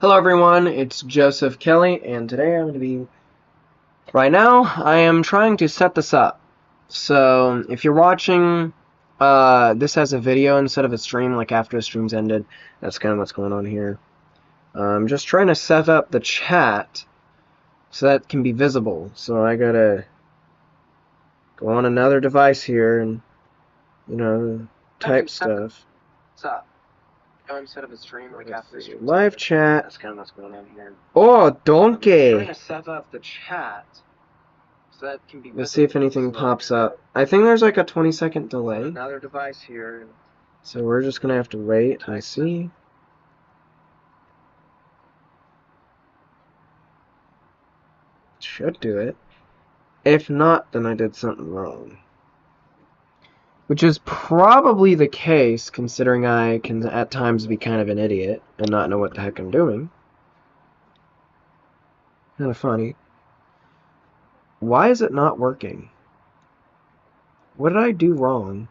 Hello everyone, it's Joseph Kelly, and today right now, I am trying to set this up. So, if you're watching this as a video instead of a stream, like after the stream's ended, that's kind of what's going on here. I'm just trying to set up the chat so that it can be visible. So I gotta go on another device here and, type stuff. What's up? Instead of a stream, like after the stream. Live chat. That's kind of what's going on here. Oh, donkey! I'm trying to set up the chat so that can be. Let's see if anything pops up. I think there's like a 20-second delay. Another device here. So we're just gonna have to wait and see. Should do it. If not, then I did something wrong. Which is probably the case, considering I can at times be kind of an idiot and not know what the heck I'm doing. Kind of funny. Why is it not working? What did I do wrong?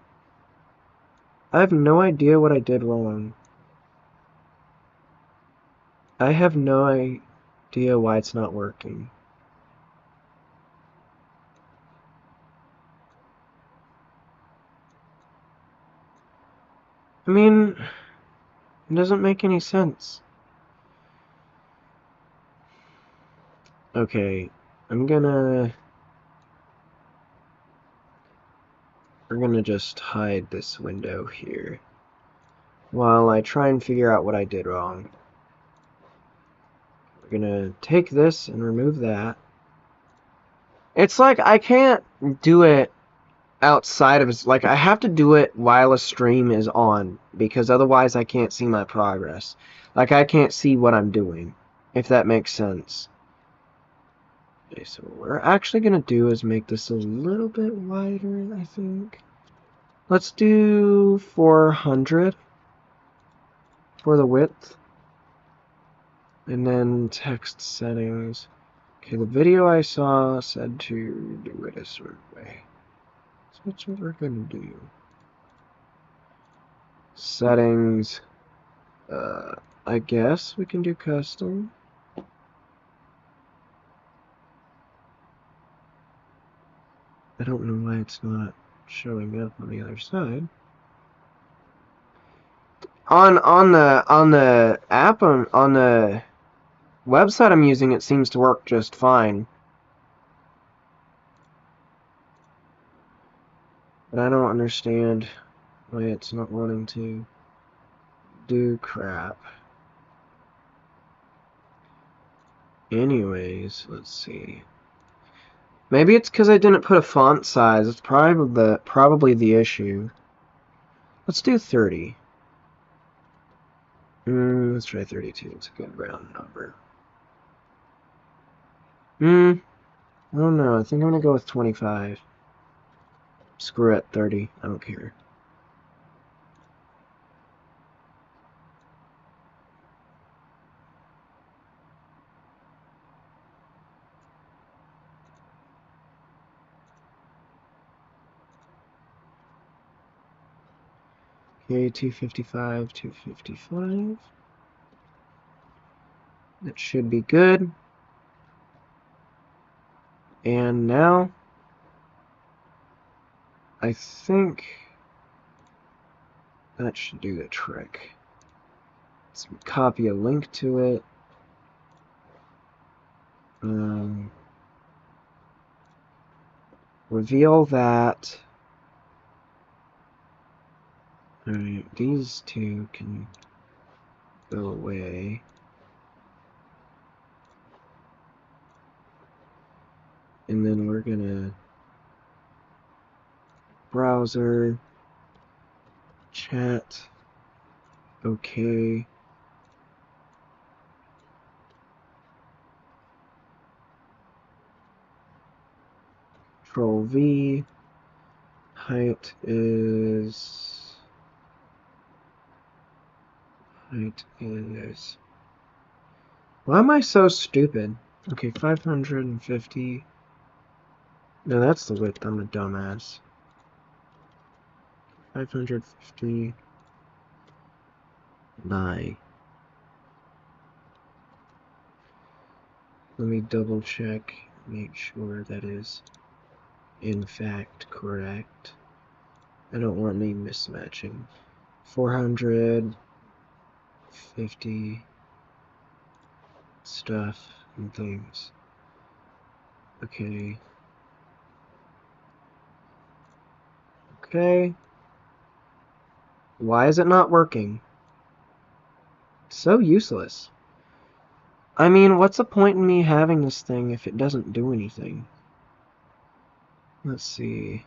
I have no idea what I did wrong. I have no idea why it's not working. I mean, it doesn't make any sense. Okay, we're gonna just hide this window here while I try and figure out what I did wrong. We're gonna take this and remove that. It's like I can't do it outside of like I have to do it while a stream is on because otherwise I can't see my progress. Like I can't see what I'm doing, if that makes sense. Okay, so what we're actually gonna do is make this a little bit wider, I think. Let's do 400 for the width. And then text settings. Okay, the video I saw said to do it a certain way. So that's what we're gonna do. Settings. I guess we can do custom. I don't know why it's not showing up on the other side. On the app on the website I'm using, it seems to work just fine. But I don't understand why it's not wanting to do crap. Anyways, let's see. Maybe it's because I didn't put a font size. It's probably the issue. Let's do 30. Let's try 32. It's a good round number. I don't know. I think I'm gonna go with 25. Screw it, 30. I don't care. Okay, 255, 255. That should be good. And now, I think that should do the trick. Let's copy a link to it. Reveal that. Alright, these two can go away. And then we're gonna browser, chat, okay. Control V, height is, why am I so stupid? Okay, 550. No, that's the width. I'm a dumbass. 550 by Let me double check, make sure that is in fact correct. I don't want any mismatching. 450 stuff and things. Okay. Okay. Why is it not working? It's so useless. I mean, what's the point in me having this thing if it doesn't do anything? Let's see.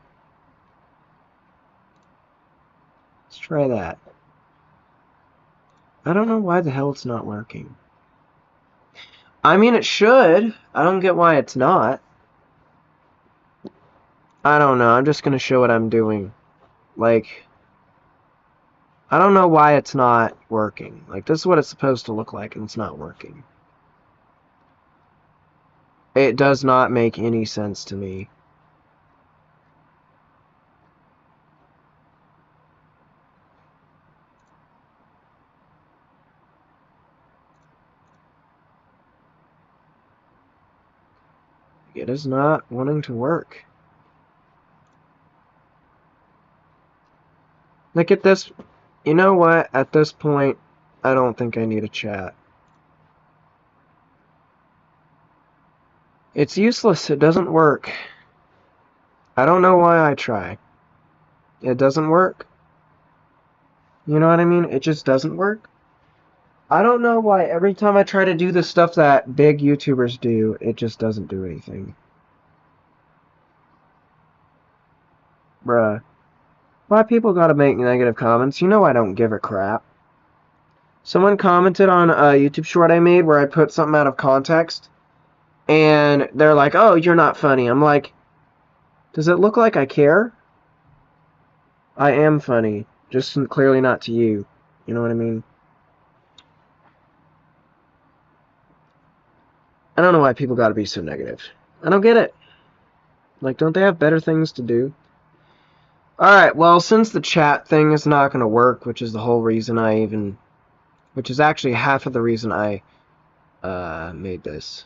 Let's try that. I don't know why the hell it's not working. I mean, it should. I don't get why it's not. I don't know. I'm just going to show what I'm doing. Like, I don't know why it's not working. Like, this is what it's supposed to look like, and it's not working. It does not make any sense to me. It is not wanting to work. Look at this. You know what? At this point, I don't think I need a chat. It's useless. It doesn't work. I don't know why I try. It doesn't work. You know what I mean? It just doesn't work. I don't know why every time I try to do the stuff that big YouTubers do, it just doesn't do anything. Bruh. Why people gotta make negative comments? You know I don't give a crap. Someone commented on a YouTube short I made where I put something out of context, and they're like, oh, you're not funny. I'm like, does it look like I care? I am funny, just clearly not to you. You know what I mean? I don't know why people gotta be so negative. I don't get it. Like, don't they have better things to do? Alright, well, since the chat thing is not gonna work, which is the whole reason which is actually half of the reason I made this.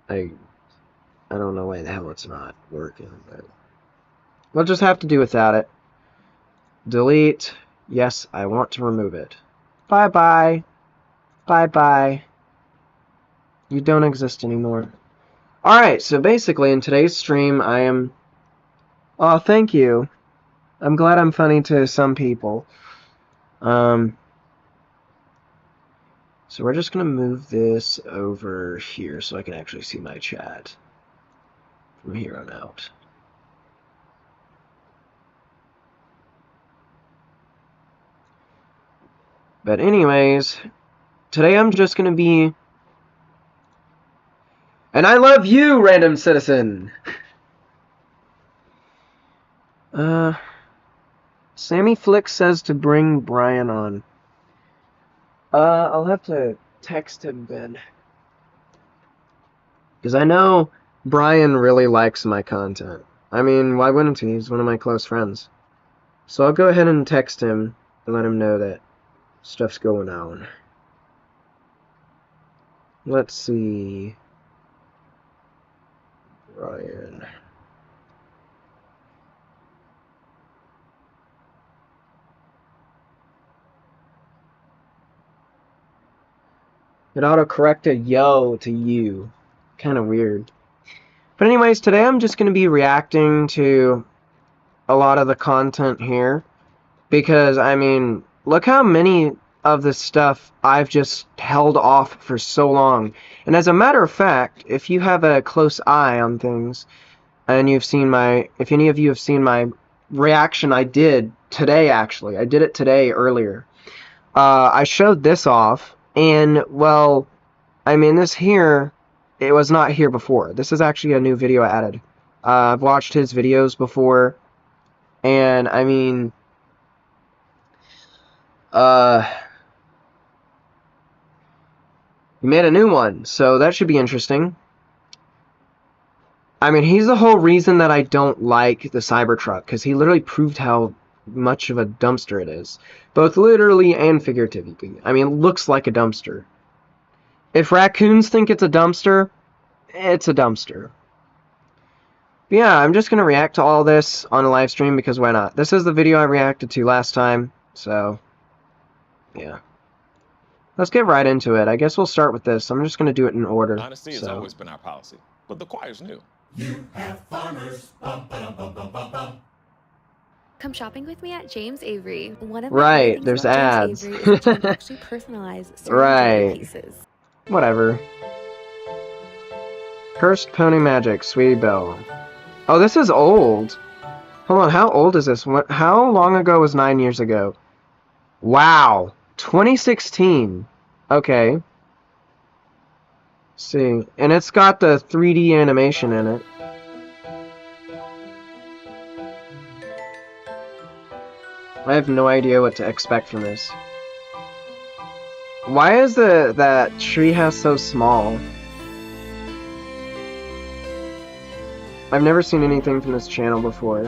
I don't know why the hell it's not working, but we'll just have to do without it. Delete. Yes, I want to remove it. Bye-bye. Bye-bye. You don't exist anymore. Alright, so basically in today's stream I am... Oh, thank you. I'm glad I'm funny to some people. So we're just going to move this over here so I can actually see my chat from here on out. But anyways, today I'm just going to be... And I love you, random citizen! Sammy Flick says to bring Brian on. I'll have to text him then. Because I know Brian really likes my content. I mean, why wouldn't he? He's one of my close friends. So I'll go ahead and text him and let him know that stuff's going on. Let's see. Brian. It auto-corrected yo to you. Kind of weird. But anyways, today I'm just going to be reacting to a lot of the content here. Because, I mean, look how many of this stuff I've just held off for so long. And as a matter of fact, if you have a close eye on things, and you've seen if any of you have seen my reaction I did today, actually. I did it today, earlier. I showed this off. And, well, I mean, this here, it was not here before. This is actually a new video I added. I've watched his videos before, and, I mean, he made a new one, so that should be interesting. I mean, he's the whole reason that I don't like the Cybertruck, because he literally proved how much of a dumpster it is. Both literally and figuratively. I mean, it looks like a dumpster. If raccoons think it's a dumpster, it's a dumpster. But yeah, I'm just going to react to all this on a live stream because why not? This is the video I reacted to last time, so yeah. Let's get right into it. I guess we'll start with this. I'm just going to do it in order. Honesty has always been our policy, but the choir's new. You have farmers. Bum, ba, dum, bum, bum, bum, bum. Come shopping with me at James Avery. One of right, there's ads. James Avery is you can actually personalize certain right. pieces. Whatever. Cursed Pony Magic, Sweetie Belle. Oh, this is old. Hold on, how old is this? How long ago was 9 years ago? Wow. 2016. Okay. Let's see. And it's got the 3D animation in it. I have no idea what to expect from this. Why is that treehouse so small? I've never seen anything from this channel before.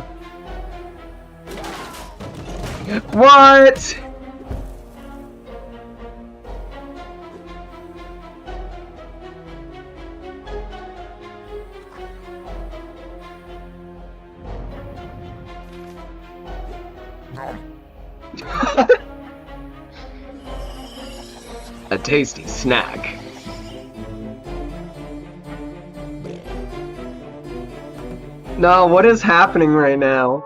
What? A tasty snack. No, what is happening right now?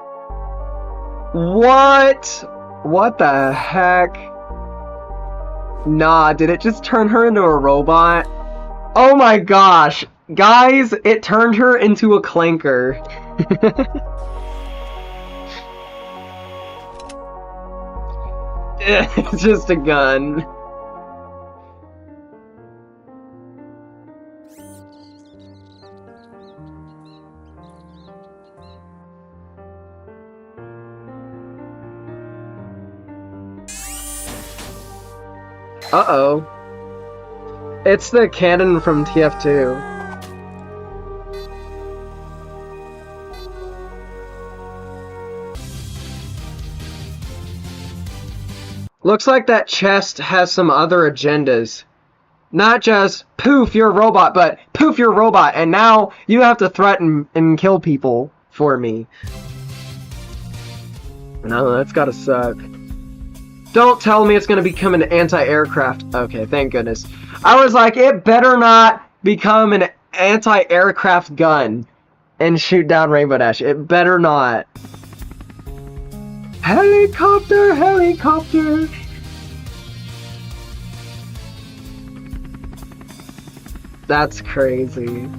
What? What the heck? Nah, did it just turn her into a robot? Oh my gosh. Guys, it turned her into a clanker. It's just a gun. Uh-oh. It's the cannon from TF2. Looks like that chest has some other agendas. Not just, poof, you're a robot, but poof, you're a robot, and now you have to threaten and kill people for me. No, that's gotta suck. Don't tell me it's gonna become an anti-aircraft. Okay, thank goodness. I was like, it better not become an anti-aircraft gun and shoot down Rainbow Dash. It better not. Helicopter, helicopter. That's crazy.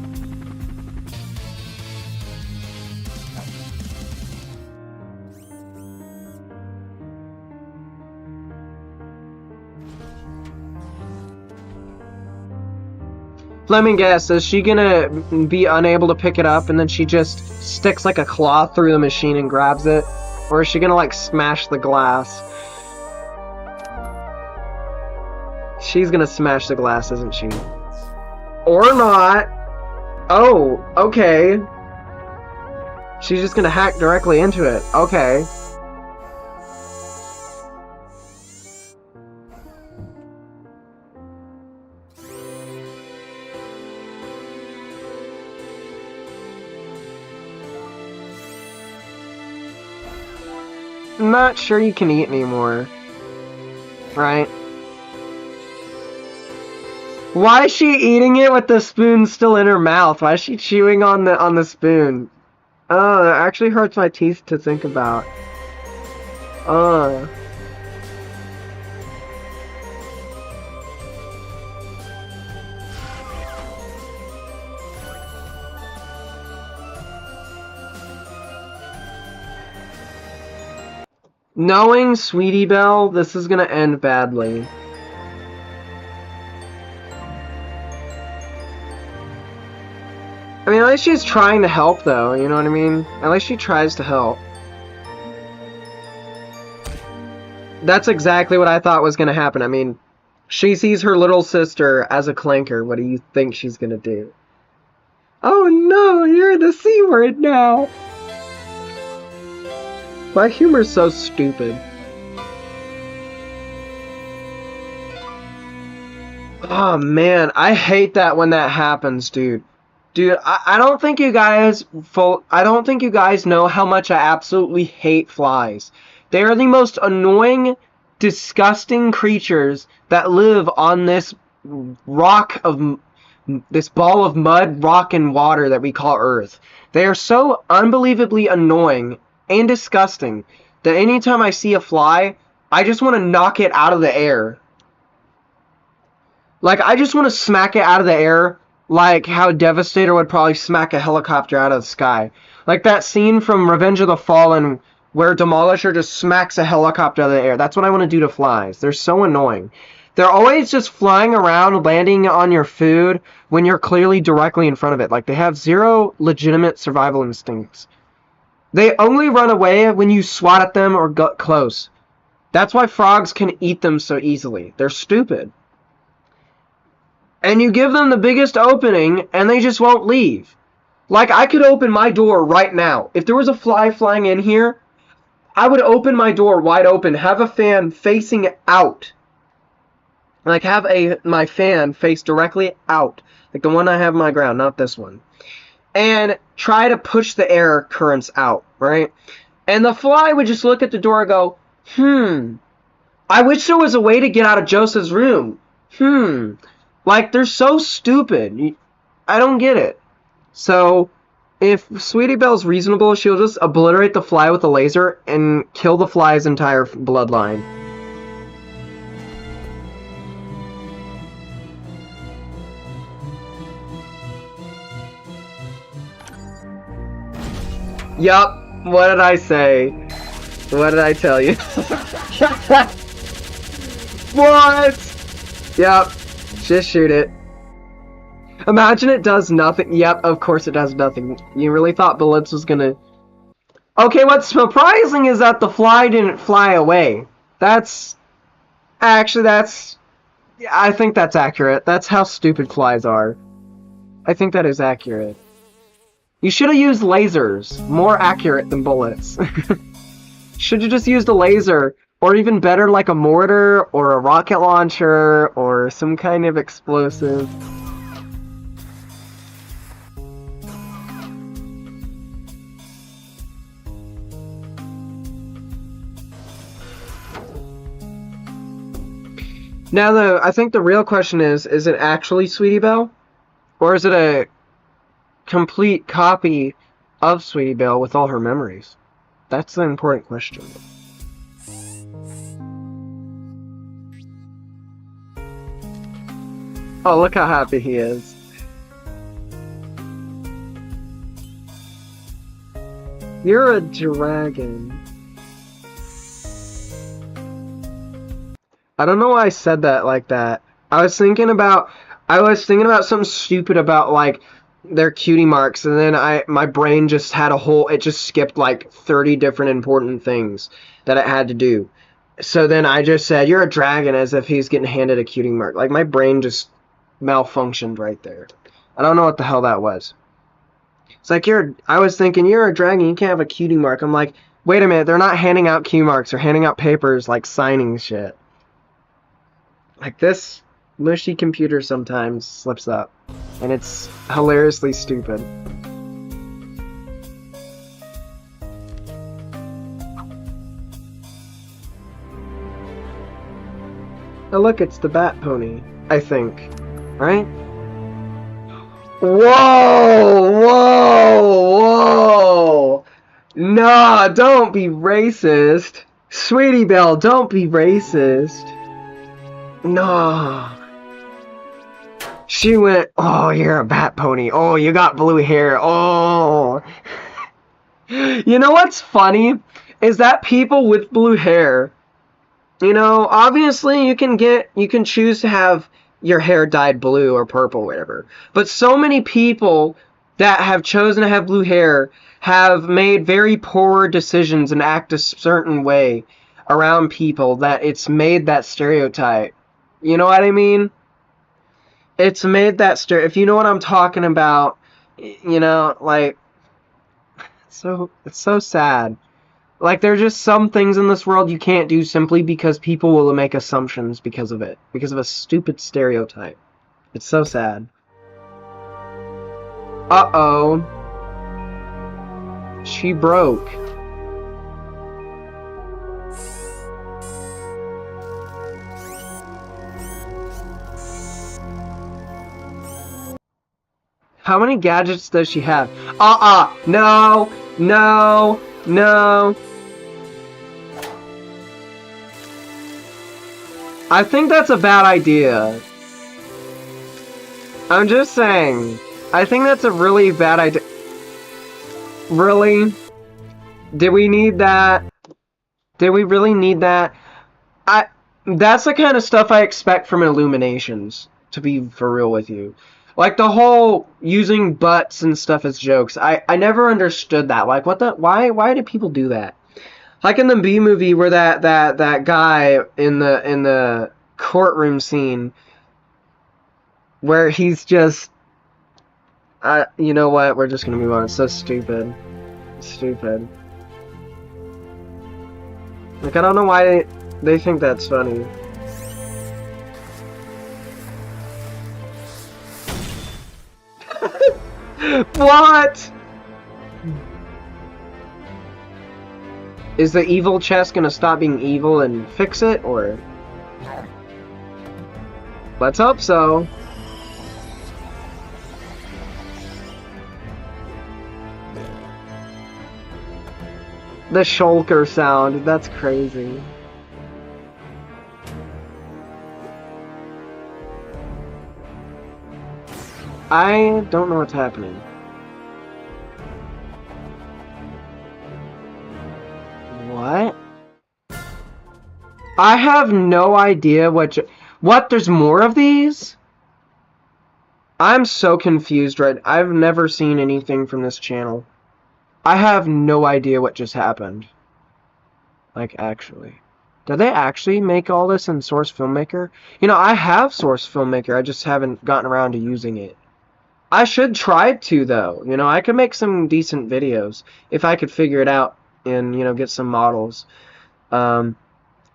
Fleming guess, is she gonna be unable to pick it up and then she just sticks like a claw through the machine and grabs it? Or is she gonna like smash the glass? She's gonna smash the glass, isn't she? Or not. Oh, okay. She's just gonna hack directly into it. Okay. I'm not sure you can eat anymore. Right? Why is she eating it with the spoon still in her mouth? Why is she chewing on the spoon? Oh, that actually hurts my teeth to think about. Knowing Sweetie Belle, this is gonna end badly. I mean, at least she's trying to help, though, you know what I mean? At least she tries to help. That's exactly what I thought was gonna happen. I mean, she sees her little sister as a clanker. What do you think she's gonna do? Oh no, you're the C word now! My humor's so stupid. Oh man, I hate that when that happens, dude. Dude, I don't think you guys I don't think you guys know how much I absolutely hate flies. They are the most annoying, disgusting creatures that live on this rock of this ball of mud, rock, and water that we call Earth. They are so unbelievably annoying and disgusting that anytime I see a fly, I just want to knock it out of the air. Like, I just want to smack it out of the air, like how Devastator would probably smack a helicopter out of the sky. Like that scene from Revenge of the Fallen where Demolisher just smacks a helicopter out of the air. That's what I want to do to flies. They're so annoying. They're always just flying around, landing on your food when you're clearly directly in front of it. Like, they have zero legitimate survival instincts. They only run away when you swat at them or get close. That's why frogs can eat them so easily. They're stupid. And you give them the biggest opening, and they just won't leave. Like, I could open my door right now. If there was a fly flying in here, I would open my door wide open, have a fan facing out. Like, have my fan face directly out. Like the one I have on my ground, not this one. And try to push the air currents out, right? And the fly would just look at the door and go, I wish there was a way to get out of Joseph's room. Like, they're so stupid. I don't get it. So, if Sweetie Belle's reasonable, she'll just obliterate the fly with a laser and kill the fly's entire bloodline. Yup. What did I say? What did I tell you? What? Yup. Just shoot it. Imagine it does nothing. Yep, of course it does nothing. You really thought bullets was gonna... Okay, what's surprising is that the fly didn't fly away. That's... Actually, that's... I think that's accurate. That's how stupid flies are. I think that is accurate. You should have used lasers. More accurate than bullets. Should have just used a laser. Or even better, like a mortar, or a rocket launcher, or some kind of explosive. Now, though, I think the real question is it actually Sweetie Belle? Or is it a complete copy of Sweetie Belle with all her memories? That's the important question. Oh, look how happy he is. You're a dragon. I don't know why I said that like that. I was thinking about something stupid about, like, their cutie marks, and then my brain just had it just skipped like 30 different important things that it had to do. So then I just said, you're a dragon, as if he's getting handed a cutie mark. Like, my brain just malfunctioned right there. I don't know what the hell that was. It's like, I was thinking, you're a dragon, you can't have a cutie mark. I'm like, wait a minute, they're not handing out cutie marks, they're handing out papers, like signing shit. Like, this mushy computer sometimes slips up, and it's hilariously stupid. Oh look, it's the Bat Pony, I think. Right? Whoa! Whoa! Whoa! Nah, don't be racist. Sweetie Belle, don't be racist. No. She went, oh, you're a Bat Pony. Oh, you got blue hair. Oh. You know what's funny? Is that people with blue hair, you know, obviously you can choose to have your hair dyed blue or purple, whatever. But so many people that have chosen to have blue hair have made very poor decisions and act a certain way around people that it's made that stereotype. You know what I mean? It's made that if you know what I'm talking about, you know, like, it's so sad. Like, there's just some things in this world you can't do simply because people will make assumptions because of it. Because of a stupid stereotype. It's so sad. Uh-oh. She broke. How many gadgets does she have? No! No! No! I think that's a bad idea. I'm just saying. I think that's a really bad idea. Really? Did we need that? Did we really need that? That's the kind of stuff I expect from Illuminations, to be for real with you. Like the whole using butts and stuff as jokes. I never understood that. Like what the why do people do that? Like in the B movie where that guy in the courtroom scene where he's just you know what? We're just gonna move on. It's so stupid. Stupid. Like I don't know why they think that's funny. What? Is the evil chest gonna stop being evil and fix it, or? Let's hope so. The shulker sound, that's crazy. I don't know what's happening. What? I have no idea what there's more of these? I'm so confused right. I've never seen anything from this channel. I have no idea what just happened. Like, actually. Did they actually make all this in Source Filmmaker? You know, I have Source Filmmaker, I just haven't gotten around to using it. I should try to, though. You know, I could make some decent videos if I could figure it out and, you know, get some models. Some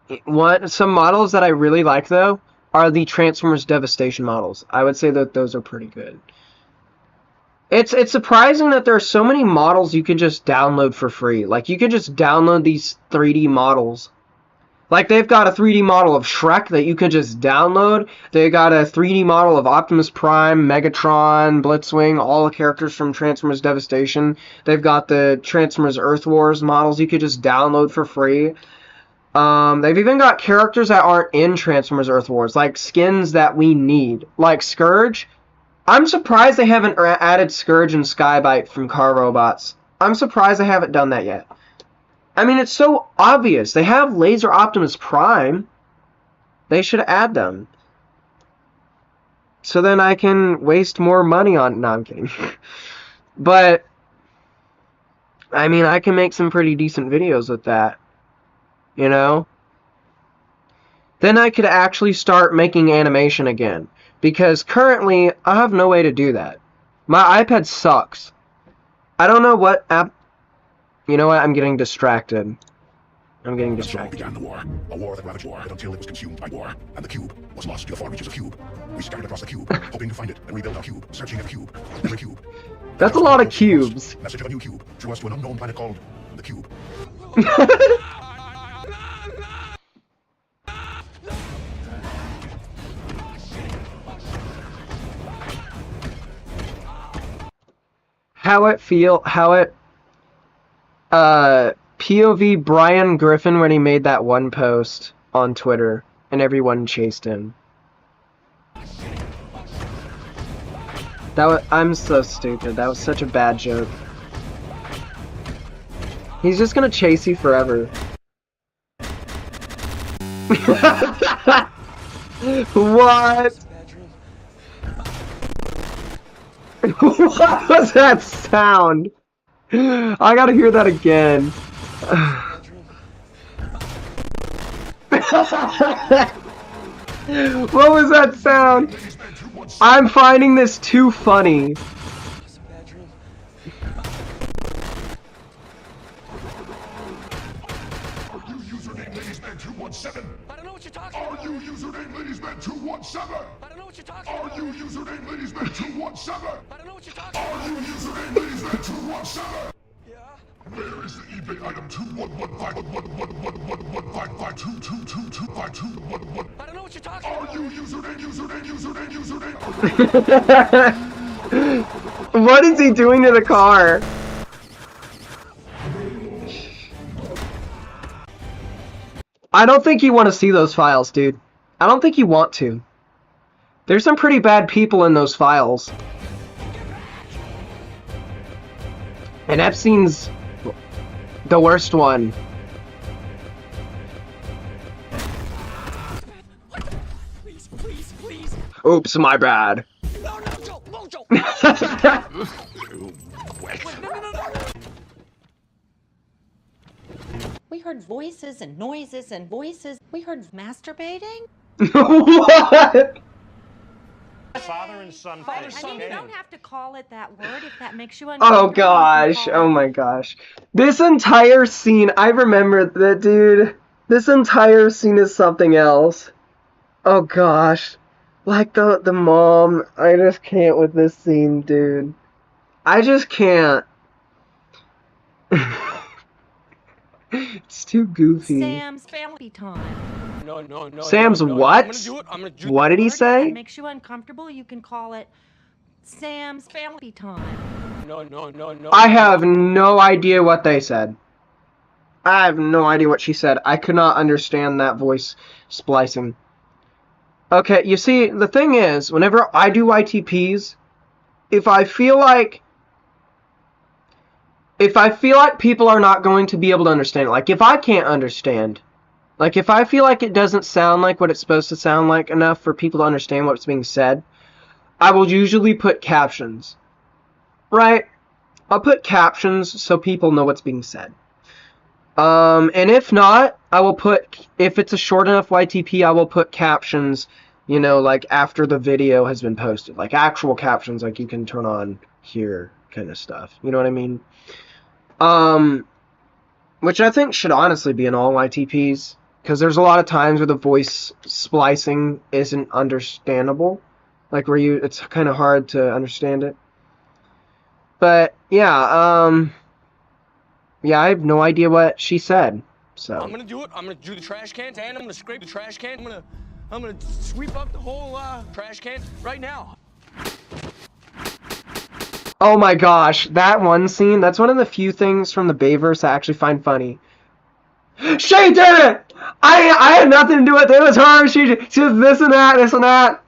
models that I really like, though, are the Transformers Devastation models. I would say that those are pretty good. It's surprising that there are so many models you can just download for free. Like, you can just download these 3D models. Like, they've got a 3D model of Shrek that you can just download. They got a 3D model of Optimus Prime, Megatron, Blitzwing, all the characters from Transformers Devastation. They've got the Transformers Earth Wars models you could just download for free. They've even got characters that aren't in Transformers Earth Wars, like skins that we need. Like Scourge. I'm surprised they haven't added Scourge and Skybite from Car Robots. I'm surprised they haven't done that yet. I mean, it's so obvious. They have Laser Optimus Prime. They should add them. So then I can waste more money on... No, I'm kidding. But, I mean, I can make some pretty decent videos with that. You know? Then I could actually start making animation again. Because currently, I have no way to do that. My iPad sucks. I don't know what app... You know what? I'm getting distracted. I'm getting distracted. So began the war. A war that ravaged war until it was consumed by war. And the cube was lost to the far reaches of cube. We scattered across the cube, hoping to find it and rebuild our cube, searching every cube. Every cube. That's a lot of cubes. Message of a new cube drew us to an unknown planet called the cube. POV Brian Griffin when he made that one post on Twitter and everyone chased him. I'm so stupid. That was such a bad joke. He's just gonna chase you forever. What? What was that sound? I gotta hear that again. What was that sound? I'm finding this too funny. ladiesman217. I don't know what you're talking Are about. you username ladiesman217? I don't know what you're talking about. Are you username ladiesman217? Yeah? Where is the eBay item 211551111552222225211? I don't know what you're talking Are about. you username? What is he doing to the car? I don't think you want to see those files, dude. I don't think you want to. There's some pretty bad people in those files. And Epstein's the worst one. Please, please, please. Oops, my bad. No, Mojo, Mojo. Wait, no. We heard voices and noises and voices. We heard masturbating. What? Father and son I face. mean, you okay? don't have to call it that word if that makes you Oh uncomfortable. gosh, oh my gosh. This entire scene, I remember that, dude. This entire scene is something else. Oh gosh. Like the mom, I just can't with this scene, dude. I just can't. It's too goofy. Sam's family time. No. Sam's no. what? I'm gonna do it. I'm gonna do What did he Word, if that say? makes you uncomfortable, you can call it Sam's family time. No. I have no idea what they said. I have no idea what she said. I could not understand that voice splicing. Okay, you see, the thing is, whenever I do YTPs, if I feel like people are not going to be able to understand it, like if I can't understand, like if I feel like it doesn't sound like what it's supposed to sound like enough for people to understand what's being said, I will usually put captions. Right? I'll put captions so people know what's being said. And if not, I will put, if it's a short enough YTP, I will put captions, you know, like after the video has been posted. Like actual captions, like you can turn on here kind of stuff. You know what I mean? Which I think should honestly be in all YTPs. Because there's a lot of times where the voice splicing isn't understandable. Like where it's kind of hard to understand it. But, yeah, yeah, I have no idea what she said, so. I'm gonna do it. I'm gonna do the trash cans, and I'm gonna scrape the trash can. I'm gonna sweep up the whole trash can right now. Oh my gosh, that one scene, that's one of the few things from the Bayverse I actually find funny. She did it! I had nothing to do with it, it was her, she was this and that.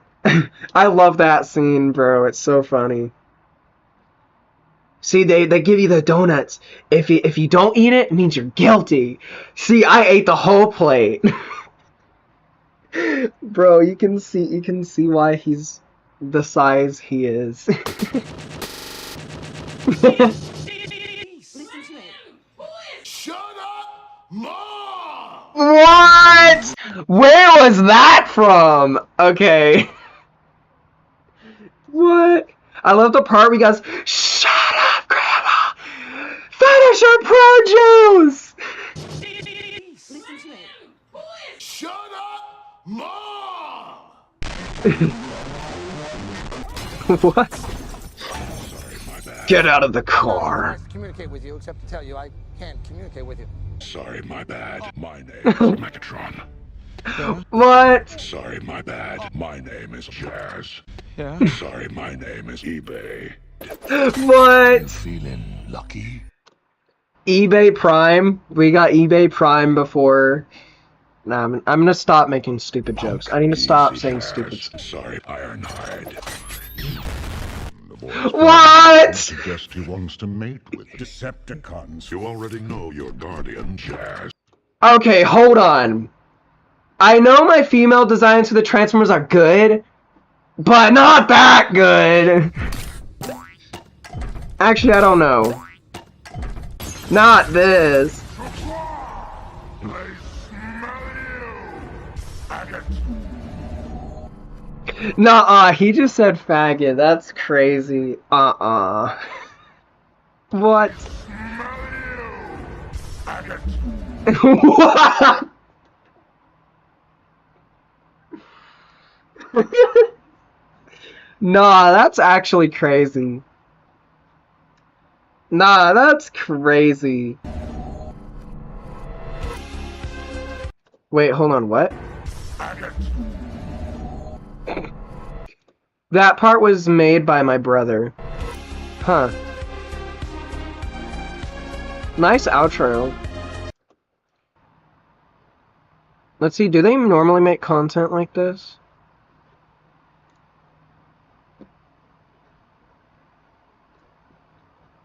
I love that scene, bro, it's so funny. See, they give you the donuts. If you don't eat it, it means you're guilty. See, I ate the whole plate. Bro, you can see why he's the size he is. Listen to me. Shut up, Mom! What? Where was that from? Okay. What? I love the part where he goes, "Shut up, Grandma! Finish your produce!" Listen to me. Shut up, Mom! What? Sorry, my bad. Get out of the car. Nice to communicate with you, except to tell you I can't communicate with you. Sorry, my bad. My name is Megatron. What? Sorry, my bad. My name is Jazz. Yeah. Sorry, my name is eBay. What? Feeling lucky? eBay Prime? We got eBay Prime before. Nah, I'm gonna stop making stupid jokes. I need to stop Easy, saying Jazz. stupid stuff. Sorry, Ironhide. What? Suggest he wants to mate with Decepticons. You already know your guardian, Jazz. Okay, hold on. I know my female designs for the Transformers are good, but not that good. Actually, I don't know. Not this. Nuh-uh, he just said faggot. That's crazy. What? What? Nah, that's actually crazy. Nah, that's crazy. Wait, hold on, what? That part was made by my brother. Huh. Nice outro. Let's see, do they normally make content like this?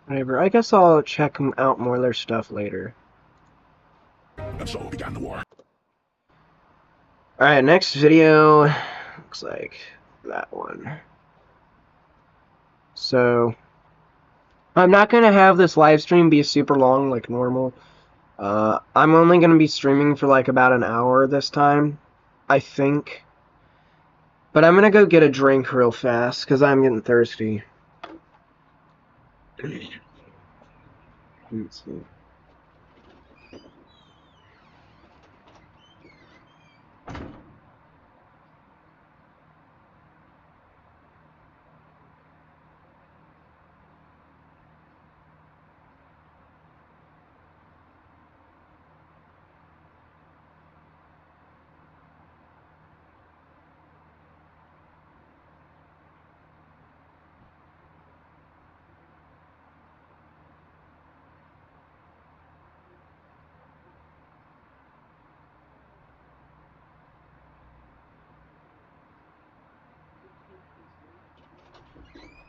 Whatever, I guess I'll check out more of their stuff later. And so began the war. Alright, next video looks like that one. So, I'm not going to have this live stream be super long like normal. I'm only going to be streaming for like about an hour this time, I think. But I'm going to go get a drink real fast because I'm getting thirsty. Let's see.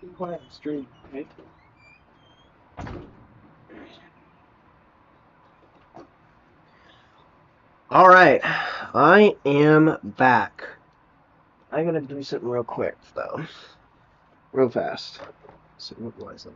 Be quiet, stream, okay? Alright, I am back. I'm gonna do something real quick, though. Real fast. So, what was it?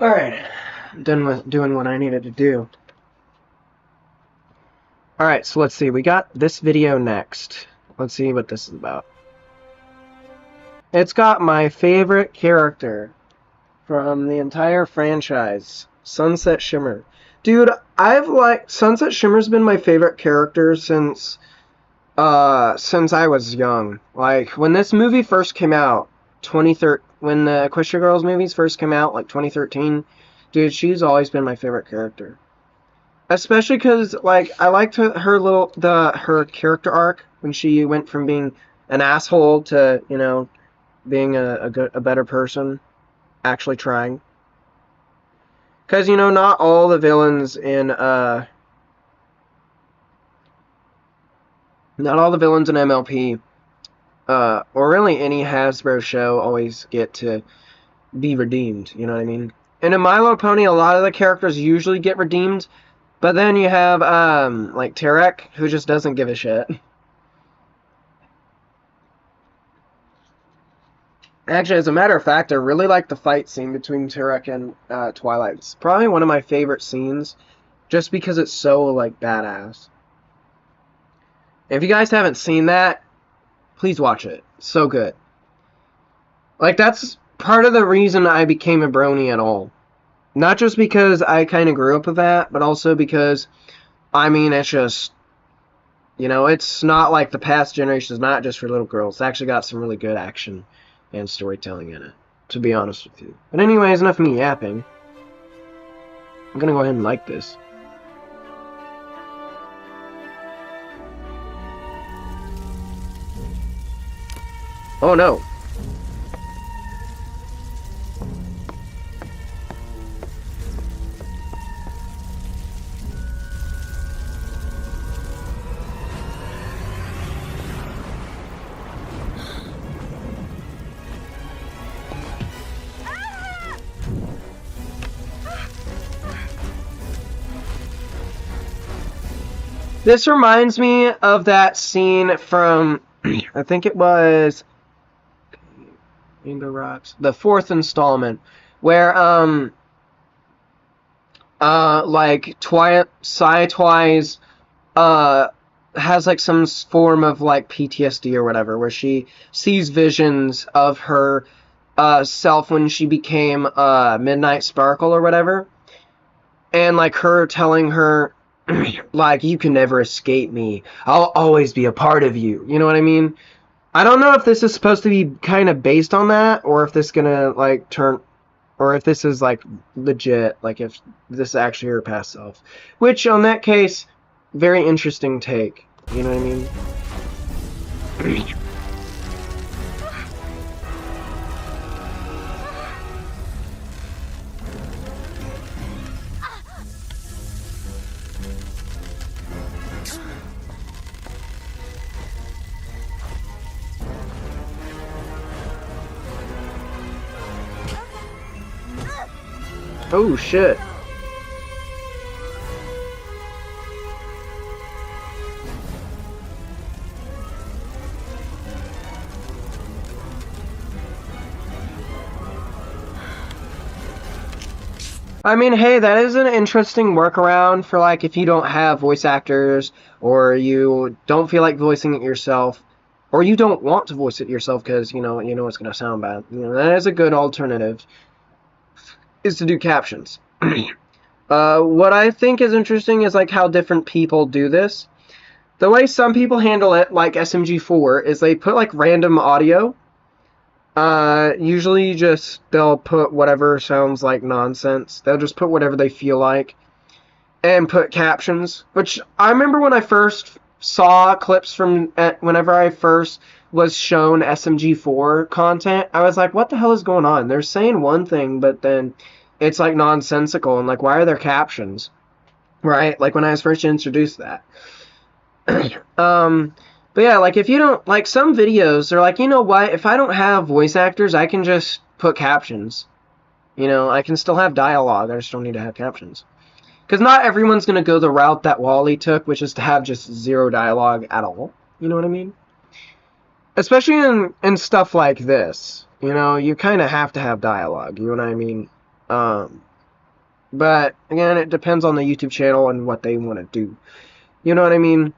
Alright, I'm done with doing what I needed to do. Alright, so let's see, we got this video next. Let's see what this is about. It's got my favorite character from the entire franchise, Sunset Shimmer. Dude, Sunset Shimmer's been my favorite character since I was young. Like, when this movie first came out, when the Equestria Girls movies first came out, like 2013, dude, she's always been my favorite character. Especially because, like, I liked her character arc when she went from being an asshole to, you know, being a better person, actually trying. Because, you know, not all the villains in MLP, or really any Hasbro show, always get to be redeemed, you know what I mean? And in My Little Pony, a lot of the characters usually get redeemed, but then you have, like, Tarek, who just doesn't give a shit. Actually, as a matter of fact, I really like the fight scene between Tarek and Twilight. It's probably one of my favorite scenes, just because it's so, like, badass. If you guys haven't seen that, please watch it. It's so good. Like, that's part of the reason I became a brony at all. Not just because I kind of grew up with that, but also because, I mean, it's just, you know, it's not like the past generation is not just for little girls. It's actually got some really good action and storytelling in it, to be honest with you. But anyways, enough of me yapping. I'm gonna go ahead and like this. Oh no. This reminds me of that scene from, I think it was Rainbow Rocks, the 4th installment, where like Twice has like some form of like PTSD or whatever, where she sees visions of her self when she became Midnight Sparkle or whatever, and like her telling her like, you can never escape me, I'll always be a part of you, you know what I mean? I don't know if this is supposed to be kind of based on that, or if this gonna like turn, or if this is like legit, like if this is actually her past self. Which, on that case, very interesting take. You know what I mean? Oh shit. I mean, hey, that is an interesting workaround for, like, if you don't have voice actors, or you don't feel like voicing it yourself, or you don't want to voice it yourself because, you know it's going to sound bad. You know, that is a good alternative, is to do captions. What I think is interesting is, like, how different people do this. The way some people handle it, like SMG4, is they put, like, random audio. Usually just, they'll put whatever sounds like nonsense. They'll just put whatever they feel like and put captions. Which, I remember when I first saw clips from, whenever I first was shown SMG4 content, I was like, what the hell is going on? They're saying one thing, but then it's like nonsensical, and like, why are there captions? Right? Like when I was first introduced to that. But yeah, like, if you don't, like, some videos, they're like, you know what, if I don't have voice actors, I can just put captions. You know, I can still have dialogue, I just don't need to have captions. Because not everyone's going to go the route that Wally took, which is to have just zero dialogue at all. You know what I mean? Especially in stuff like this. You know, you kind of have to have dialogue, you know what I mean? But, again, it depends on the YouTube channel and what they want to do. You know what I mean?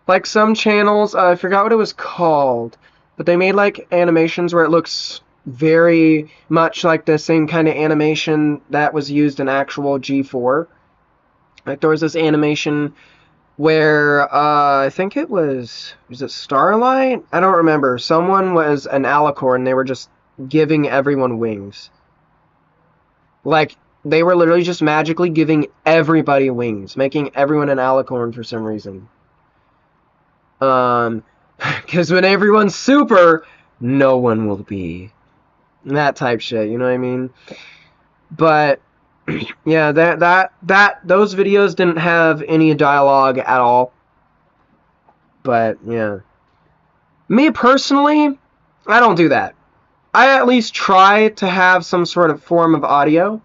Like, some channels, I forgot what it was called, but they made, like, animations where it looks very much like the same kind of animation that was used in actual G4. Like, there was this animation where, I think it was it Starlight? I don't remember. Someone was an alicorn, and they were just giving everyone wings. Like, they were literally just magically giving everybody wings, making everyone an alicorn for some reason. Because when everyone's super, no one will be. That type shit, you know what I mean? But, yeah, those videos didn't have any dialogue at all. But, yeah. Me personally, I don't do that. I at least try to have some sort of form of audio.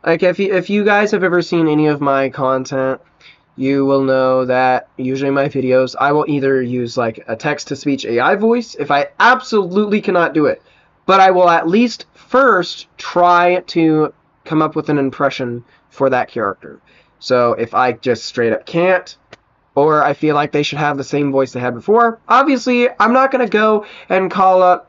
Like, if you guys have ever seen any of my content, you will know that usually in my videos, I will either use like a text-to-speech AI voice if I absolutely cannot do it. But I will at least first try to come up with an impression for that character. So if I just straight up can't, or I feel like they should have the same voice they had before, obviously I'm not going to go and call up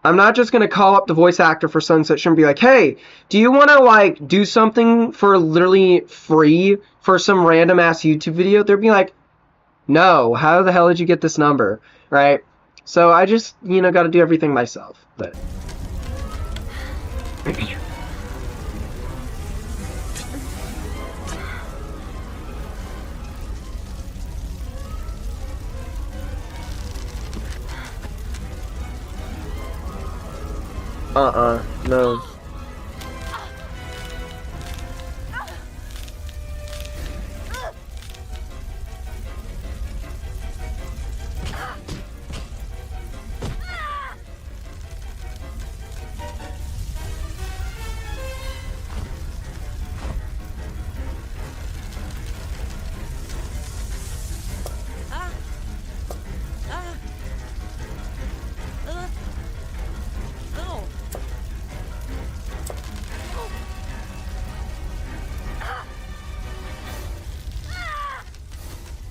I'm not just gonna call up the voice actor for Sunset Shimmer and be like, hey, do you wanna like do something for literally free for some random ass YouTube video? They'd be like, no, how the hell did you get this number? Right? So I just, you know, gotta do everything myself. But no.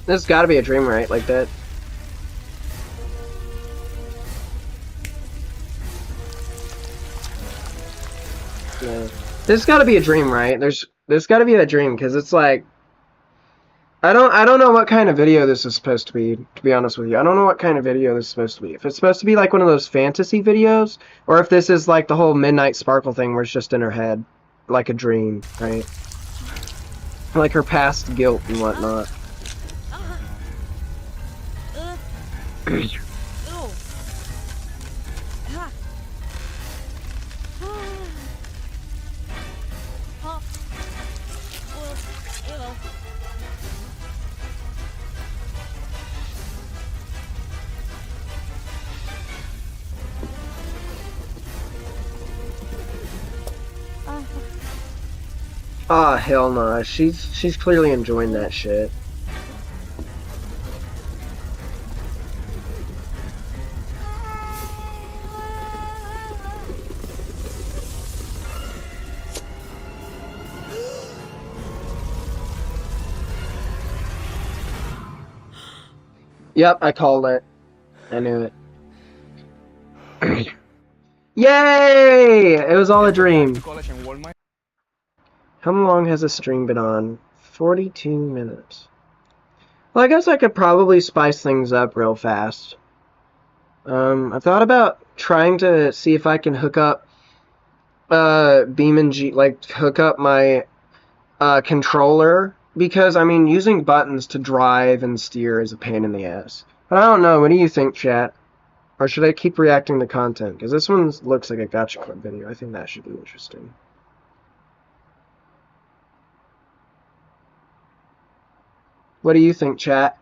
This has gotta be a dream, right? Like that. Yeah. This has gotta be a dream, right? There's gotta be a dream, because it's like I don't know what kind of video this is supposed to be honest with you. I don't know what kind of video this is supposed to be. If it's supposed to be like one of those fantasy videos, or if this is like the whole Midnight Sparkle thing where it's just in her head. Like a dream, right? Like her past guilt and whatnot. Ah, hell no. She's clearly enjoying that shit. Yep, I called it. I knew it. Yay! It was all a dream. How long has the stream been on? 42 minutes. Well, I guess I could probably spice things up real fast. I thought about trying to see if I can hook up Beam and G, like hook up my controller, because I mean using buttons to drive and steer is a pain in the ass. But I don't know. What do you think, chat? Or should I keep reacting to content? Because this one looks like a Gacha Club video. I think that should be interesting. What do you think, chat?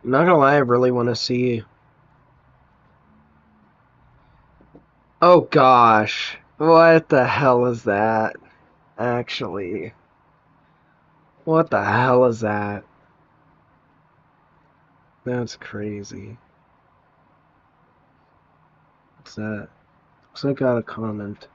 I'm not gonna lie, I really want to see... Oh gosh, what the hell is that? Actually, what the hell is that? That's crazy. What's that? Looks like I got a comment.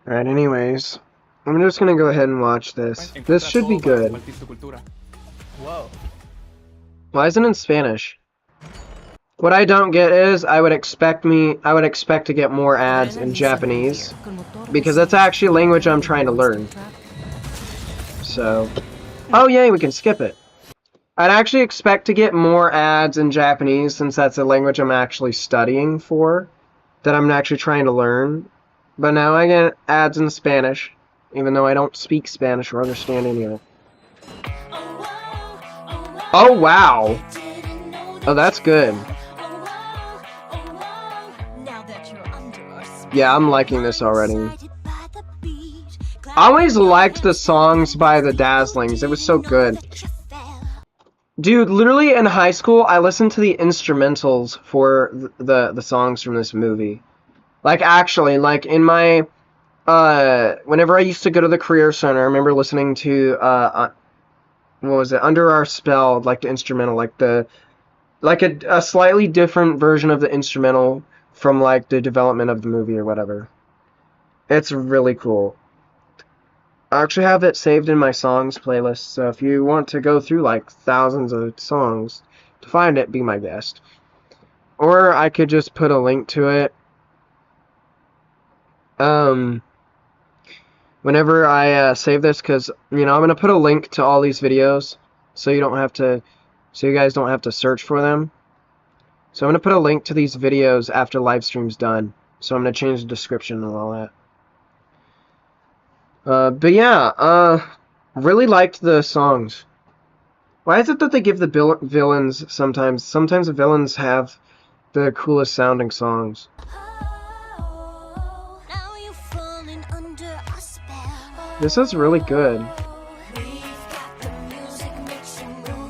Alright, anyways, I'm just gonna go ahead and watch this. This should be good. Whoa. Why isn't it in Spanish? What I don't get is, I would expect to get more ads in Japanese, because that's actually a language I'm trying to learn. So, oh yay, we can skip it. I'd actually expect to get more ads in Japanese, since that's a language I'm actually studying for, that I'm actually trying to learn. But now I get ads in Spanish, even though I don't speak Spanish or understand any of it. Oh, wow. Oh, that's good. Yeah, I'm liking this already. I always liked the songs by the Dazzlings. It was so good. Dude, literally in high school, I listened to the instrumentals for the songs from this movie. Like, actually, like, in my, whenever I used to go to the Career Center, I remember listening to, what was it, Under Our Spell, like, the instrumental, like, a slightly different version of the instrumental from, like, the development of the movie or whatever. It's really cool. I actually have it saved in my songs playlist, so if you want to go through, like, thousands of songs to find it, be my guest. Or I could just put a link to it whenever I save this, because, you know, I'm going to put a link to all these videos so you guys don't have to search for them. So I'm going to put a link to these videos after live stream's done. So I'm going to change the description and all that. But yeah, really liked the songs. Why is it that they give the villains sometimes the villains have the coolest sounding songs? This is really good.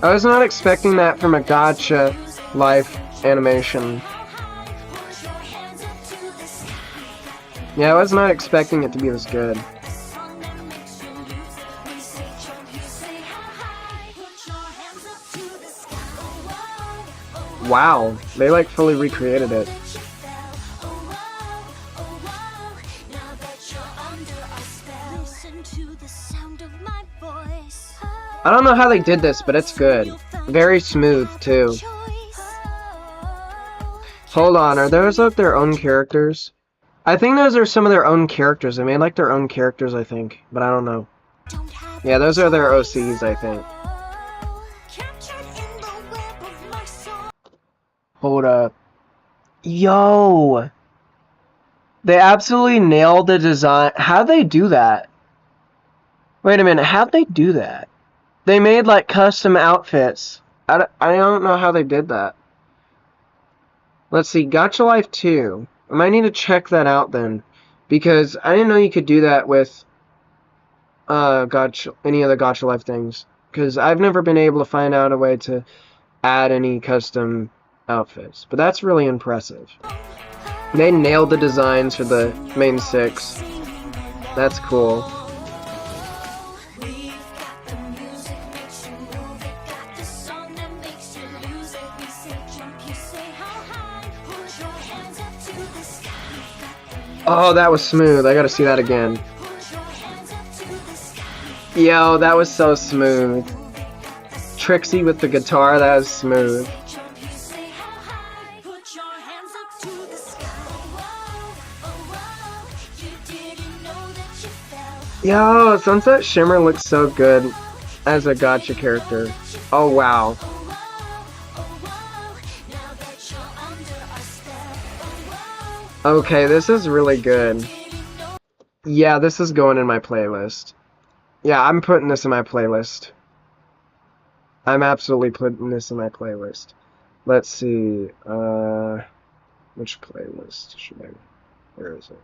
I was not expecting that from a gacha life animation. Yeah, I was not expecting it to be this good. Wow, they like fully recreated it. I don't know how they did this, but it's good. Very smooth, too. Hold on, are those like their own characters? I think those are some of their own characters. They made like their own characters, I think. But I don't know. Yeah, those are their OCs, I think. Hold up. Yo! They absolutely nailed the design. How'd they do that? Wait a minute, how'd they do that? They made like custom outfits. I don't know how they did that. Let's see, Gacha Life 2. I might need to check that out then. Because I didn't know you could do that with any of the Gacha Life things. Because I've never been able to find out a way to add any custom outfits. But that's really impressive. They nailed the designs for the main 6. That's cool. Oh, that was smooth. I gotta see that again. Yo, that was so smooth. Trixie with the guitar, that was smooth. Yo, Sunset Shimmer looks so good as a gacha character. Oh, wow. Okay, this is really good. Yeah, this is going in my playlist. Yeah, I'm putting this in my playlist. I'm absolutely putting this in my playlist. Let's see, which playlist should I, where is it?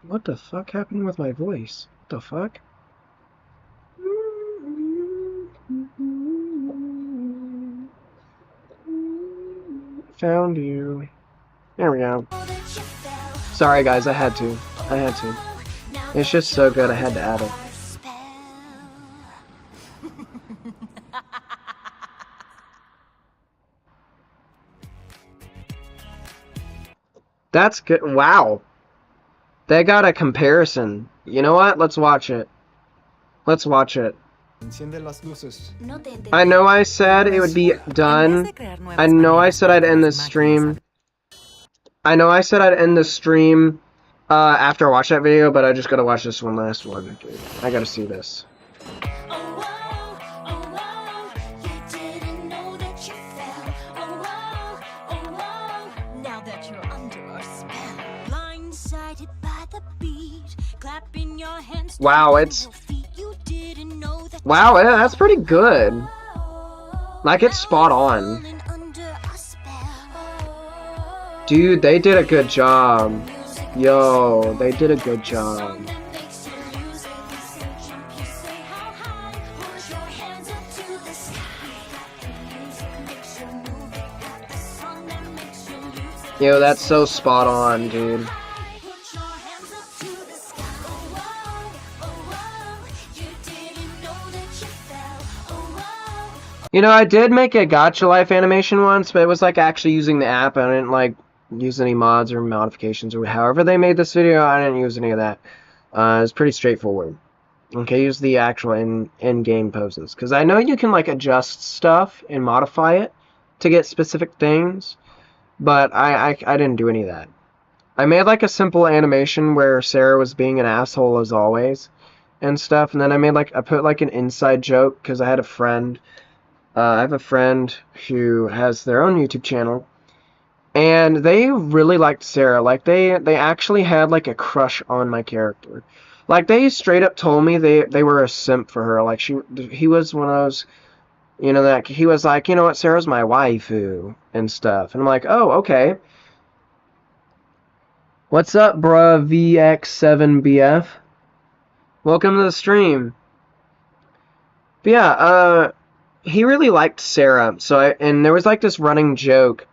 What the fuck happened with my voice? What the fuck? Found you. There we go. Sorry guys, I had to. It's just so good, I had to add it. That's good. Wow. They got a comparison. You know what? Let's watch it. Let's watch it. I know I said it would be done. I know I said I'd end this stream. After I watch that video, but I just gotta watch this one last one. I gotta see this. Wow, it's... Wow, yeah, that's pretty good. Like, it's spot on. Dude, they did a good job. Yo, they did a good job. Yo, that's so spot on, dude. You know, I did make a Gacha Life animation once, but it was like actually using the app. I didn't like use any mods or modifications or however they made this video. I didn't use any of that. It was pretty straightforward. Okay, use the actual in-game poses, because I know you can like adjust stuff and modify it to get specific things, but I didn't do any of that. I made like a simple animation where Sarah was being an asshole as always and stuff, and then I put like an inside joke because I had a friend. I have a friend who has their own YouTube channel, and they really liked Sarah. Like, they actually had, like, a crush on my character. Like, they straight up told me they were a simp for her. Like, he was one of those, you know, that he was like, you know what, Sarah's my waifu and stuff. And I'm like, oh, okay. What's up, bruh, VX7BF? Welcome to the stream. But yeah, he really liked Sarah, and there was like this running joke,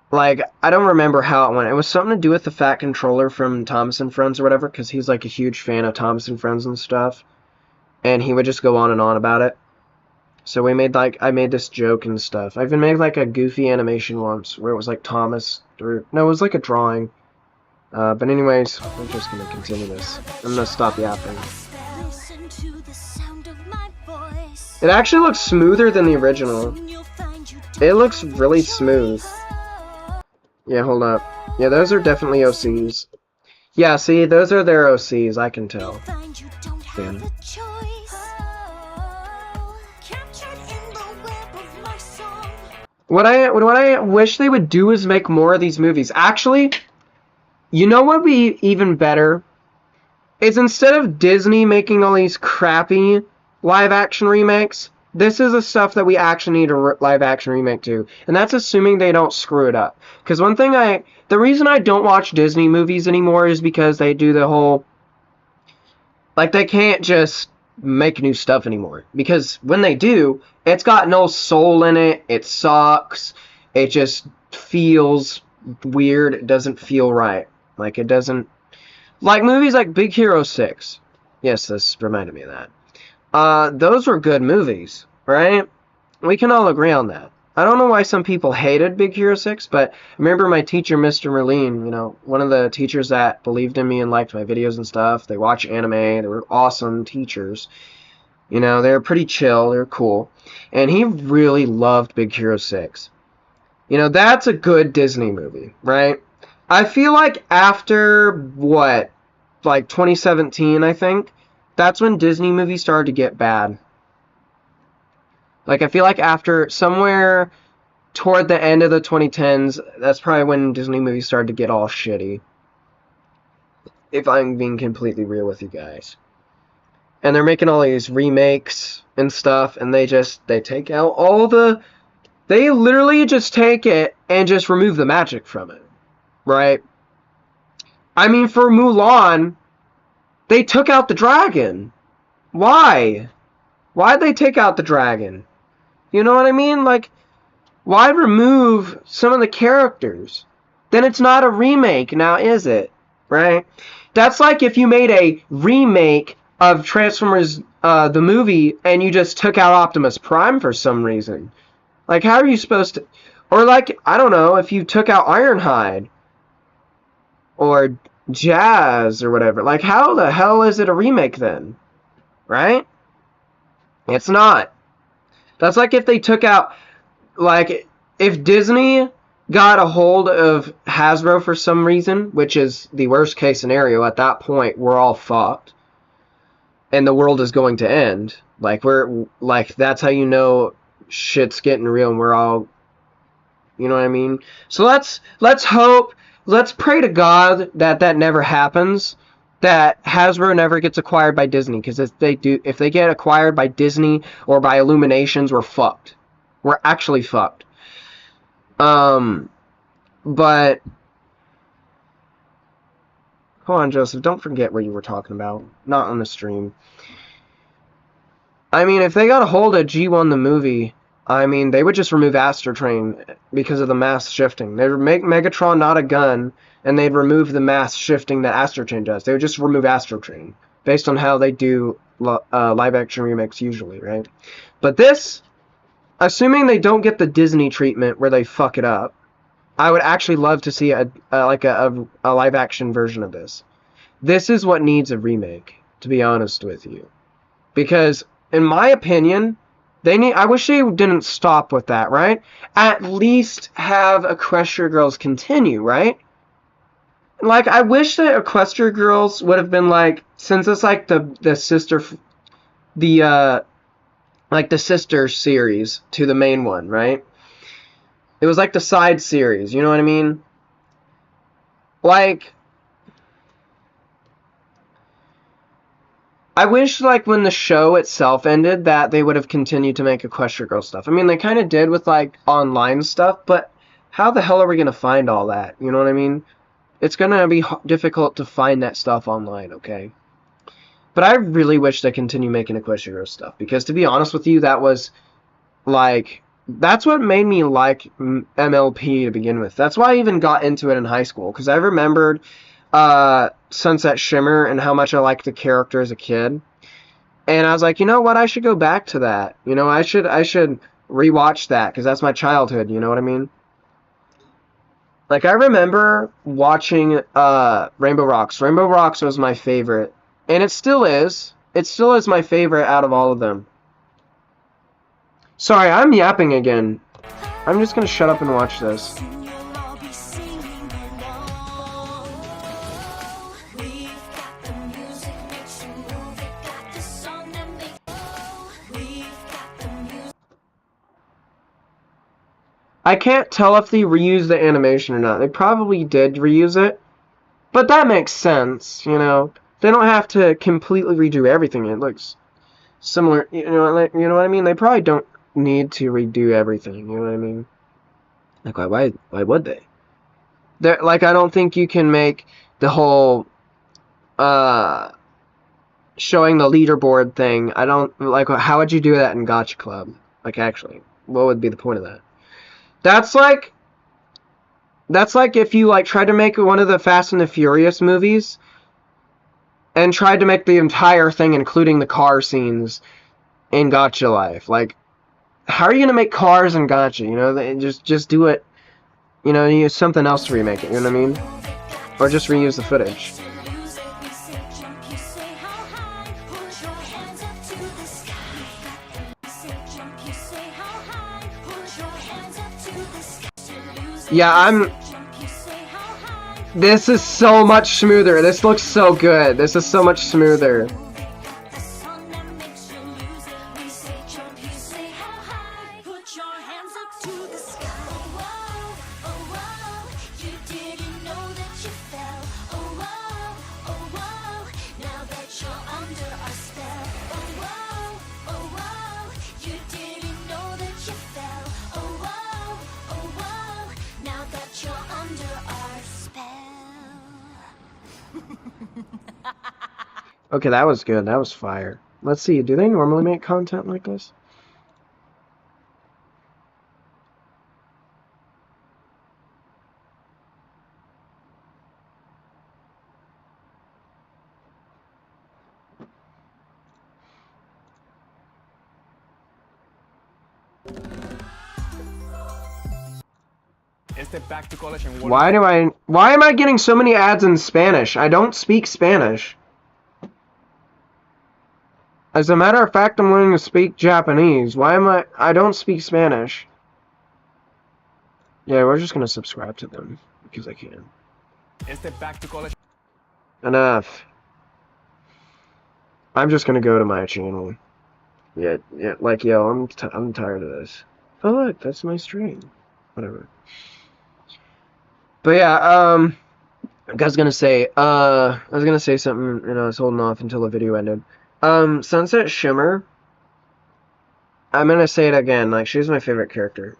like, I don't remember how it went. It was something to do with the Fat Controller from Thomas and Friends or whatever, because he's like a huge fan of Thomas and Friends and stuff, and he would just go on and on about it. So I made this joke and stuff. I even made like a goofy animation once, where it was like Thomas, no, it was like a drawing. But anyways, we're just gonna continue this. I'm gonna stop yapping. It actually looks smoother than the original. It looks really smooth. Yeah, hold up. Yeah, those are definitely OCs. Yeah, see, those are their OCs, I can tell. Yeah. What I wish they would do is make more of these movies. Actually, you know what would be even better? Is instead of Disney making all these crappy live-action remakes, this is the stuff that we actually need a live-action remake to. And that's assuming they don't screw it up. Because the reason I don't watch Disney movies anymore is because they do the whole, like, they can't just make new stuff anymore. Because when they do, it's got no soul in it, it sucks, it just feels weird, it doesn't feel right. Like, it doesn't, like movies like Big Hero 6. Yes, this reminded me of that. Those were good movies, right? We can all agree on that. I don't know why some people hated Big Hero 6, but I remember my teacher, Mr. Merlin, you know, one of the teachers that believed in me and liked my videos and stuff. They watch anime. They were awesome teachers. You know, they were pretty chill. They were cool. And he really loved Big Hero 6. You know, that's a good Disney movie, right? I feel like after, what, like 2017, I think, that's when Disney movies started to get bad. Like, I feel like after somewhere toward the end of the 2010s, that's probably when Disney movies started to get all shitty. If I'm being completely real with you guys. And they're making all these remakes and stuff, and they take out all the... They literally just take it and just remove the magic from it. Right? I mean, for Mulan, they took out the dragon. Why? Why'd they take out the dragon? You know what I mean? Like, why remove some of the characters? Then it's not a remake now, is it? Right? That's like if you made a remake of Transformers, the movie, and you just took out Optimus Prime for some reason. Like, how are you supposed to... Or like, I don't know, if you took out Ironhide. Or Jazz, or whatever. Like, how the hell is it a remake then? Right? It's not. That's like if they took out... Like, if Disney got a hold of Hasbro for some reason, which is the worst case scenario, at that point, we're all fucked. And the world is going to end. Like, that's how you know shit's getting real and we're all... You know what I mean? So let's hope... Let's pray to God that that never happens. that Hasbro never gets acquired by Disney, because if they get acquired by Disney or by Illuminations, we're fucked. We're actually fucked. But hold on, Joseph, don't forget what you were talking about. Not on the stream. I mean, if they got a hold of G1 the movie, I mean, they would just remove Astro Train because of the mass shifting. They would make Megatron not a gun, and they'd remove the mass shifting that Astro Train does. They would just remove Astro Train, based on how they do live-action remakes usually, right? But this, assuming they don't get the Disney treatment where they fuck it up, I would actually love to see a live-action version of this. This is what needs a remake, to be honest with you. Because, in my opinion, I wish they didn't stop with that, right? At least have Equestria Girls continue, right? Like, I wish that Equestria Girls would have been like, since it's like the sister series to the main one, right? It was like the side series, you know what I mean? Like, I wish, like, when the show itself ended, that they would have continued to make Equestria Girl stuff. I mean, they kind of did with, like, online stuff, but how the hell are we going to find all that? You know what I mean? It's going to be difficult to find that stuff online, okay? But I really wish they continue making Equestria Girl stuff, because to be honest with you, that was, like, that's what made me like MLP to begin with. That's why I even got into it in high school, because I remembered Sunset Shimmer and how much I liked the character as a kid. And I was like, you know what, I should go back to that. You know, I should rewatch that, because that's my childhood, you know what I mean? Like, I remember watching Rainbow Rocks. Rainbow Rocks was my favorite. And it still is. It still is my favorite out of all of them. Sorry, I'm yapping again. I'm just gonna shut up and watch this. I can't tell if they reused the animation or not. They probably did reuse it. But that makes sense, you know. They don't have to completely redo everything. It looks similar, you know what I mean? They probably don't need to redo everything, you know what I mean? Like, why would they? Like, I don't think you can make the whole showing the leaderboard thing. I don't, like, how would you do that in Gotcha Club? Like, actually, what would be the point of that? That's like if you, like, tried to make one of the Fast and the Furious movies and tried to make the entire thing, including the car scenes, in Gotcha Life. Like, how are you gonna make cars in Gotcha? You know, just do it. You know, use something else to remake it. You know what I mean? Or just reuse the footage. Yeah, This is so much smoother. This looks so good. This is so much smoother. Okay, that was good. That was fire. Let's see. Do they normally make content like this? Why am I getting so many ads in Spanish? I don't speak Spanish. As a matter of fact, I'm learning to speak Japanese. I don't speak Spanish. Yeah, we're just gonna subscribe to them, because I can. Enough. I'm just gonna go to my channel. Yeah, like, yo, I'm tired of this. Oh look, that's my stream. Whatever. But yeah, I was gonna say, something, and I was holding off until the video ended. Sunset Shimmer, I'm gonna say it again, like, she's my favorite character.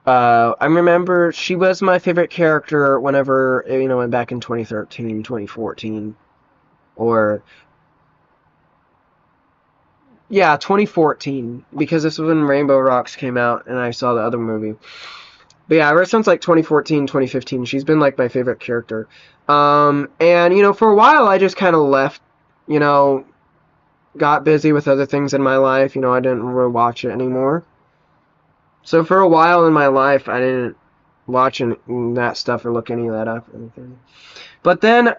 I remember she was my favorite character whenever, you know, back in 2013, 2014, or, yeah, 2014, because this was when Rainbow Rocks came out, and I saw the other movie. But yeah, ever since, like, 2014, 2015, she's been, like, my favorite character. And, you know, for a while, I just kind of left, you know, got busy with other things in my life, you know, I didn't really watch it anymore. So for a while in my life, I didn't watch that stuff or look any of that up or anything. But then,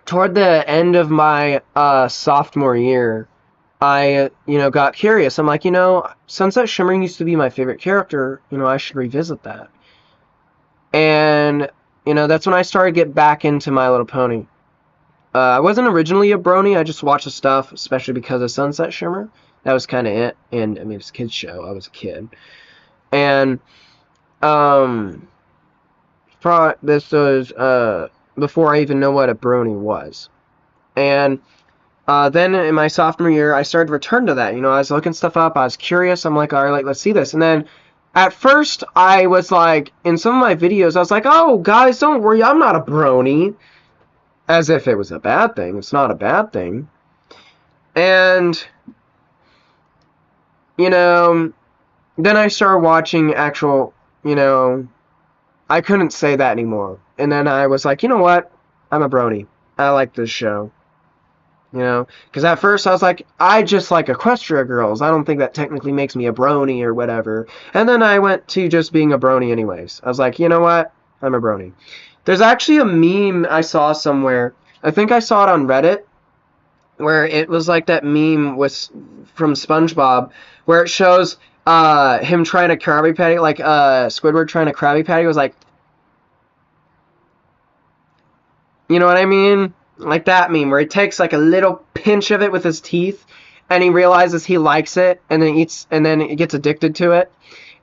toward the end of my sophomore year, I, you know, got curious. I'm like, you know, Sunset Shimmer used to be my favorite character. You know, I should revisit that. And, you know, that's when I started to get back into My Little Pony. I wasn't originally a brony. I just watched the stuff, especially because of Sunset Shimmer. That was kind of it. And, I mean, it's a kid's show. I was a kid. And, this was, before I even know what a brony was. And, then in my sophomore year, I started to return to that. You know, I was looking stuff up. I was curious. I'm like, all right, let's see this. And then, at first, I was like, in some of my videos, I was like, oh, guys, don't worry. I'm not a brony. As if it was a bad thing. It's not a bad thing. And, you know, then I started watching actual, you know, I couldn't say that anymore. And then I was like, you know what? I'm a brony. I like this show. You know, because at first I was like, I just like Equestria girls. I don't think that technically makes me a brony or whatever. And then I went to just being a brony anyways. I was like, you know what? I'm a brony. There's actually a meme I saw somewhere. I think I saw it on Reddit, where it was like that meme from SpongeBob, where it shows him trying to Krabby Patty, like Squidward trying to Krabby Patty. It was like, you know what I mean? Like that meme, where he takes like a little pinch of it with his teeth, and he realizes he likes it, and then eats, and then he gets addicted to it,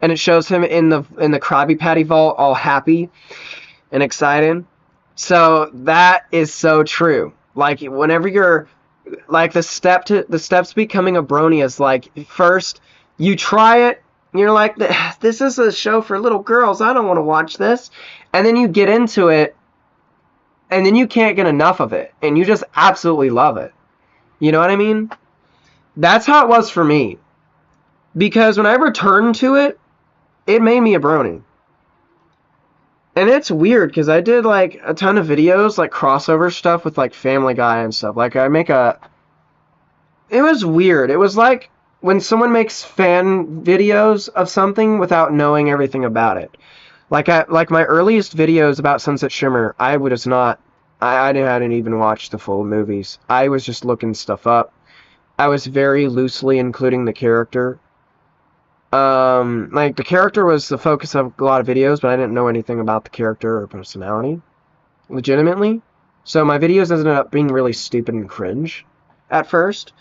and it shows him in the Krabby Patty vault, all happy and excited. So that is so true. Like whenever you're like the steps to becoming a brony is like, first you try it, and you're like, this is a show for little girls. I don't want to watch this, and then you get into it. And then you can't get enough of it. And you just absolutely love it. You know what I mean? That's how it was for me. Because when I returned to it, it made me a brony. And it's weird, because I did, like, a ton of videos, like, crossover stuff with, like, Family Guy and stuff. Like, it was weird. It was like when someone makes fan videos of something without knowing everything about it. Like my earliest videos about Sunset Shimmer, I hadn't even watched the full movies. I was just looking stuff up. I was very loosely including the character. Like the character was the focus of a lot of videos, but I didn't know anything about the character or personality, legitimately. So my videos ended up being really stupid and cringe at first.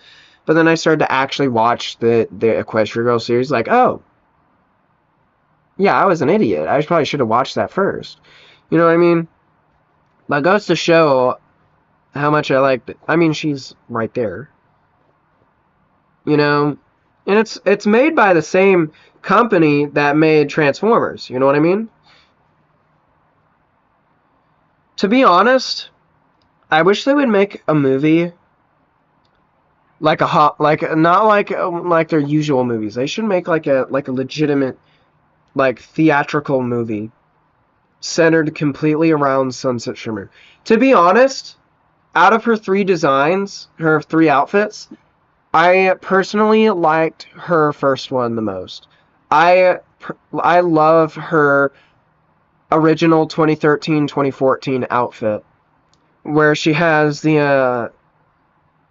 But then I started to actually watch the Equestria Girl series, like, oh, yeah, I was an idiot. I probably should have watched that first. You know what I mean? But it goes to show how much I liked it. I mean, she's right there. You know? And it's made by the same company that made Transformers. You know what I mean? To be honest, I wish they would make a movie like not like their usual movies. They should make like a legitimate, like, theatrical movie centered completely around Sunset Shimmer. To be honest, out of her 3 designs, her 3 outfits, I personally liked her first one the most. I love her original 2013-2014 outfit, where she has the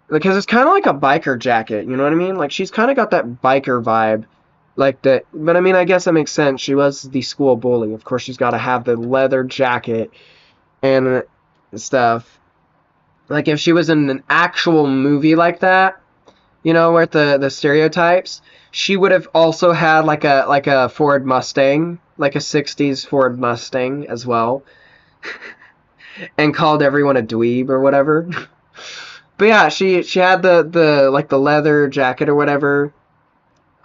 because it's kind of like a biker jacket, you know what I mean? Like, she's kind of got that biker vibe. Like that, but I mean, I guess that makes sense. She was the school bully. Of course, she's got to have the leather jacket and stuff. Like, if she was in an actual movie like that, you know, where the stereotypes, she would have also had like a Ford Mustang, like a 60s Ford Mustang as well. and called everyone a dweeb or whatever. But yeah, she had the like the leather jacket or whatever,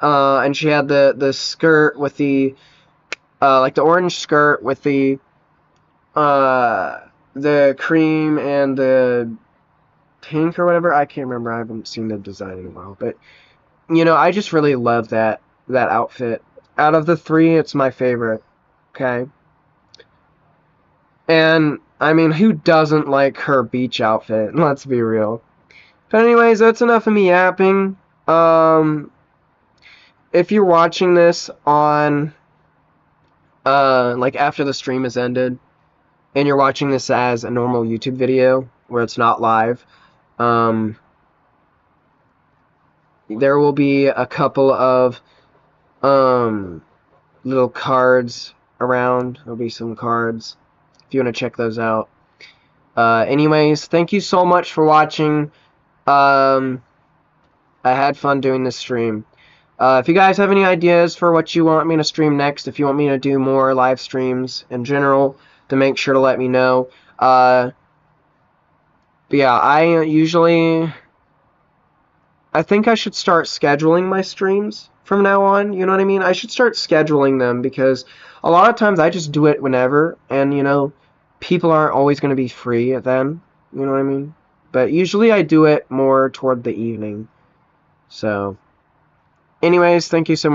and she had the skirt with the like the orange skirt with the cream and the pink or whatever. I can't remember. I haven't seen the design in a while, but you know, I just really love that outfit. Out of the three, it's my favorite. Okay. And I mean, who doesn't like her beach outfit? Let's be real. But anyways, that's enough of me yapping. If you're watching this on like after the stream has ended, and you're watching this as a normal YouTube video where it's not live, there will be a couple of little cards around. There'll be some cards if you want to check those out. Anyways, thank you so much for watching. I had fun doing this stream. If you guys have any ideas for what you want me to stream next, if you want me to do more live streams in general, then make sure to let me know. But yeah, I think I should start scheduling my streams from now on, you know what I mean? I should start scheduling them because a lot of times I just do it whenever, and you know, people aren't always going to be free then, you know what I mean? But usually I do it more toward the evening. So, anyways, thank you so much.